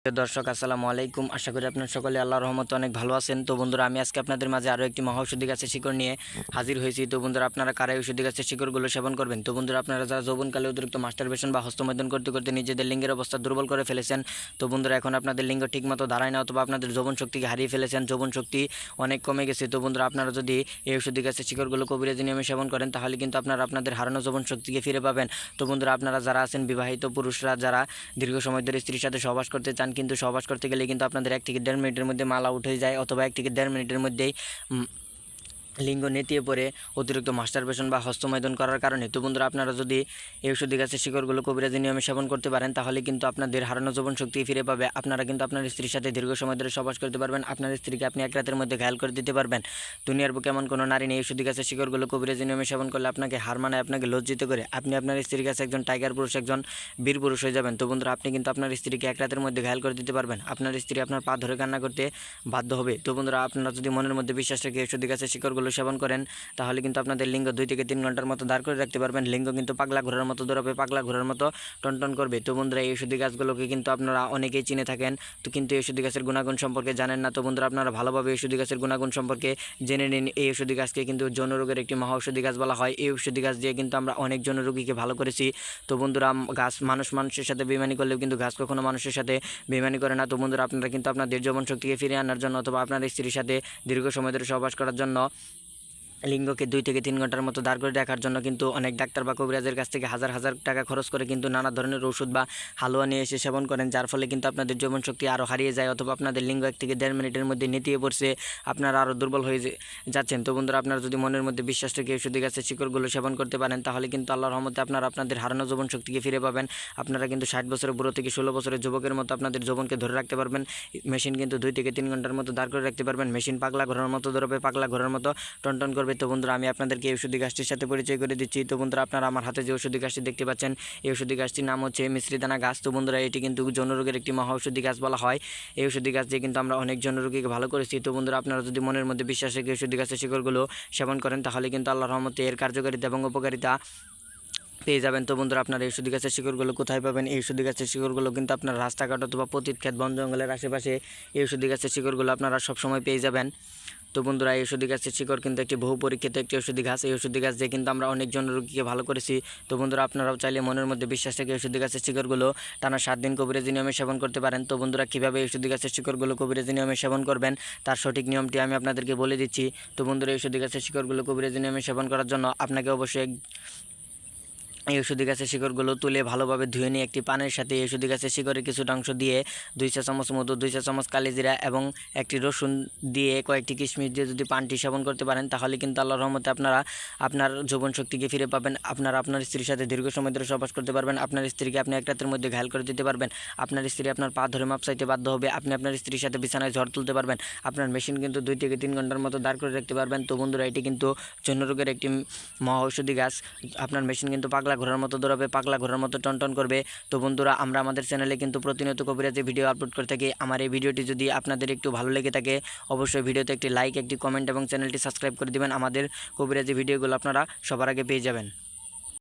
প্রিয় দর্শক আসসালামু আলাইকুম। আশা করি আপনারা সকলে আল্লাহর রহমতে অনেক ভালো আছেন। তো বন্ধুরা, আমি আজকে আপনাদের মাঝে আরও একটি মহা ঔষধি গাছের শিকড় নিয়ে হাজির হয়েছি। তো বন্ধুরা, আপনারা কারা এই ঔষধি গাছের শিকড়গুলো সেবন করবেন? তো বন্ধুরা, আপনারা যারা যৌবনকালে অতিরিক্ত মাস্টারবেশন বা হস্তমৈথুন করতে করতে নিজেদের লিঙ্গের অবস্থা দুর্বল করে ফেলেছেন, তো বন্ধুরা এখন আপনাদের লিঙ্গ ঠিকমতো দাঁড়ায় না, অথবা আপনাদের যৌবন শক্তিকে হারিয়ে ফেলেছেন, যৌবন শক্তি অনেক কমে গেছে, তো বন্ধুরা আপনারা যদি এই ঔষধি গাছের শিকড়গুলো কবিরাজি নিয়মে সেবন করেন, তাহলে কিন্তু আপনারা আপনাদের হারানো যৌবন শক্তিকে ফিরে পাবেন। তো বন্ধুরা, আপনারা যারা আছেন বিবাহিত পুরুষরা, যারা দীর্ঘ সময় ধরে স্ত্রীর সাথে সহবাস করতে চান, কিন্তু সহবাস করতে গেলে কিন্তু আপনাদের 1 থেকে 1.5 মিনিটের মধ্যে মালা উঠে যায়, অথবা 1 থেকে 1.5 মিনিটের মধ্যেই লিঙ্গ নেতিয়ে পড়ে অতিরিক্ত মাস্টারবেশন বা হস্তমৈথুন করার কারণে, তো বন্ধুরা আপনারা যদি এই ঔষধি গাছের শিকড়গুলো কবিরাজি নিয়মে সেবন করতে পারেন, তাহলে কিন্তু আপনাদের হারানো যৌবন শক্তি ফিরে পাবে। আপনারা কিন্তু আপনার স্ত্রীর সাথে দীর্ঘ সময় ধরে সহবাস করতে পারবেন। আপনার স্ত্রীকে আপনি এক রাতের মধ্যে ঘায়াল করে দিতে পারবেন। দুনিয়ার বুকে এমন কোনো নারী নেই এই ঔষধি গাছের শিকড়গুলো কবিরাজি নিয়মে সেবন করলে আপনাকে হার মানায়, আপনাকে লজ্জিত করে আপনি আপনার স্ত্রীর কাছে একজন টাইগার পুরুষ, একজন বীর পুরুষ হয়ে যাবেন। তো বন্ধুরা, আপনি কিন্তু আপনার স্ত্রীকে এক রাতের মধ্যে ঘায়াল করে দিতে পারবেন। আপনার স্ত্রী আপনার পা ধরে কান্না করতে বাধ্য হবে। তো বন্ধুরা, আপনারা যদি মনের মধ্যে বিশ্বাস রেখে এই ঔষধি গাছের শিকড়গুলো সেবন করেন, তাহলে কিন্তু আপনাদের লিঙ্গ 2 থেকে 3 ঘন্টার মতো দাঁড় করে রাখতে পারবেন। লিঙ্গ কিন্তু পাগলা ঘোড়ার মতো দৌড়াবে, পাগলা ঘোড়ার মতো টনটন করবে। তো বন্ধুরা, এই ঔষধি গাছগুলোকে কিন্তু আপনারা অনেকেই চিনে থাকেন, তো কিন্তু এই ঔষধি গাছের গুণাগুণ সম্পর্কে জানেন না। তো বন্ধুরা, আপনারা ভালোভাবে এই ঔষধি গাছের গুণাগুণ সম্পর্কে জেনে নিন। এই ঔষধি গাছকে কিন্তু যৌন রোগের একটি মহা ঔষধি গাছ বলা হয়। এই ঔষধি গাছ দিয়ে কিন্তু আমরা অনেক যৌন রোগীকে ভালো করেছি। তো বন্ধুরা, গাছ মানুষের সাথে বেইমানি করলেও কিন্তু গাছ কখনো মানুষের সাথে বেইমানি করে না। তো বন্ধুরা, আপনারা কিন্তু আপনাদের যৌবন শক্তিকে ফিরিয়ে আনার জন্য, অথবা আপনার স্ত্রীর সাথে দীর্ঘ সময় ধরে সহবাস করার জন্য লিঙ্গকে 2 থেকে 3 ঘন্টার মতো দাঁড় করে রাখার জন্য কিন্তু অনেক ডাক্তার বা কবিরাজের কাছ থেকে হাজার হাজার টাকা খরচ করে কিন্তু নানা ধরনের ওষুধ বা হালুয়া নিয়ে এসে সেবন করেন, যার ফলে কিন্তু আপনাদের যৌবন শক্তি আরও হারিয়ে যায়, অথবা আপনাদের লিঙ্গ 1 থেকে 1.5 মিনিটের মধ্যে নেতিয়ে পড়ছে, আপনারা আরও দুর্বল হয়ে যাচ্ছেন। তো বন্ধুরা, আপনারা যদি মনের মধ্যে বিশ্বাস রেখে ঔষধি গাছের শিকড়গুলো সেবন করতে পারেন, তাহলে কিন্তু আল্লাহর রহমতে আপনারা আপনাদের হারানো যৌবন শক্তিকে ফিরে পাবেন। আপনারা কিন্তু 60 বছরের বুড়ো থেকে 16 বছরের যুবকের মতো আপনাদের যৌবনকে ধরে রাখতে পারবেন। মেশিন কিন্তু 2 থেকে 3 ঘন্টার মতো দাঁড় করে রাখতে পারবেন। মেশিন পাগলা ঘোড়ার মতো দৌড়াবে, পাগলা ঘোড়ার মতো টনটন করবে। তো বন্ধুরা, আমি আপনাদেরকে এই ঔষধি গাছটির সাথে পরিচয় করে দিচ্ছি। তো বন্ধুরা, আপনারা আমার হাতে যে ঔষধি গাছটি দেখতে পাচ্ছেন, এই ঔষধি গাছটির নাম হচ্ছে মিশ্রিদানা গাছ। তো বন্ধুরা, এটি কিন্তু যৌন রোগের একটি মহা ঔষধি গাছ বলা হয়। এই ঔষধি গাছ দিয়ে কিন্তু আমরা অনেক যৌন রোগীকে ভালো করেছি। তো বন্ধুরা, আপনারা যদি মনের মধ্যে বিশ্বাস রেখে ঔষধি গাছের শিকড়গুলো সেবন করেন, তাহলে কিন্তু আল্লাহর রহমতে এর কার্যকারিতা এবং উপকারিতা পেয়ে যাবেন। তো বন্ধুরা, আপনারা এই ঔষধি গাছের শিকড়গুলো কোথায় পাবেন? এই ঔষধি গাছের শিকড়গুলো কিন্তু আপনার রাস্তাঘাট অথবা পতিত ক্ষেত, বন জঙ্গলের আশেপাশে এই ঔষধি গাছের শিকড়গুলো আপনারা সবসময় পেয়ে যাবেন। তো বন্ধুরা, এই ঔষধি গাছের শিকড় কিন্তু একটি বহু পরীক্ষিত একটি ঔষধি গাছ। এই ঔষধি গাছ দিয়ে কিন্তু আমরা অনেকজন রোগীকে ভালো করেছি। তো বন্ধুরা, আপনারাও চাইলে মনের মধ্যে বিশ্বাস রেখে ঔষধি গাছের শিকড়গুলো টানা 7 দিন কবিরাজি নিয়মে সেবন করতে পারেন। তো বন্ধুরা, কীভাবে এই ঔষধি গাছের শিকড়গুলো কবিরাজি নিয়মে সেবন করবেন, তার সঠিক নিয়মটি আমি আপনাদেরকে বলে দিচ্ছি। তো বন্ধুরা, এই ঔষধি গাছের শিকড়গুলো কবিরাজি নিয়মে সেবন করার জন্য আপনাকে অবশ্যই এই ঔষধি গাছের শিকড়গুলো তুলে ভালোভাবে ধুয়ে নিয়ে একটি পানের সাথে এই ঔষধি গাছের শিকড়ের কিছুটা অংশ দিয়ে 2 চা চামচ মধু, 2 চা চামচ কালিজিরা এবং একটি রসুন দিয়ে কয়েকটি কিশমিশ দিয়ে যদি পানটি সেবন করতে পারেন, তাহলে কিন্তু আল্লাহর রহমতে আপনারা আপনার যৌবন শক্তিকে ফিরে পাবেন। আপনারা আপনার স্ত্রীর সাথে দীর্ঘ সময় ধরে সহবাস করতে পারবেন। আপনার স্ত্রীকে আপনি এক রাতের মধ্যে ঘায়াল করে দিতে পারবেন। আপনার স্ত্রী আপনার পা ধরে মাপ চাইতে বাধ্য হবে। আপনি আপনার স্ত্রীর সাথে বিছানায় ঝড় তুলতে পারবেন। আপনার মেশিন কিন্তু 2 থেকে 3 ঘন্টার মতো দাঁড় করে রাখতে পারবেন। তো বন্ধুরা, এটি কিন্তু যৌন রোগের একটি মহা ঔষধি গাছ। আপনার মেশিন কিন্তু পাগলা ঘোড়ার মতো দৌড়াবে, পাগলা ঘোড়ার মতো টনটন করবে। তো বন্ধুরা, আমরা আমাদের চ্যানেলে কিন্তু প্রতিনিয়ত কবিরাজি ভিডিও আপলোড করে থাকি। আমার এই ভিডিওটি যদি আপনাদের একটু ভালো লেগে থাকে, অবশ্যই ভিডিওতে একটি লাইক, একটি কমেন্ট এবং চ্যানেলটি সাবস্ক্রাইব করে দিবেন। আমাদের কবিরাজি ভিডিওগুলো আপনারা সবার আগে পেয়ে যাবেন।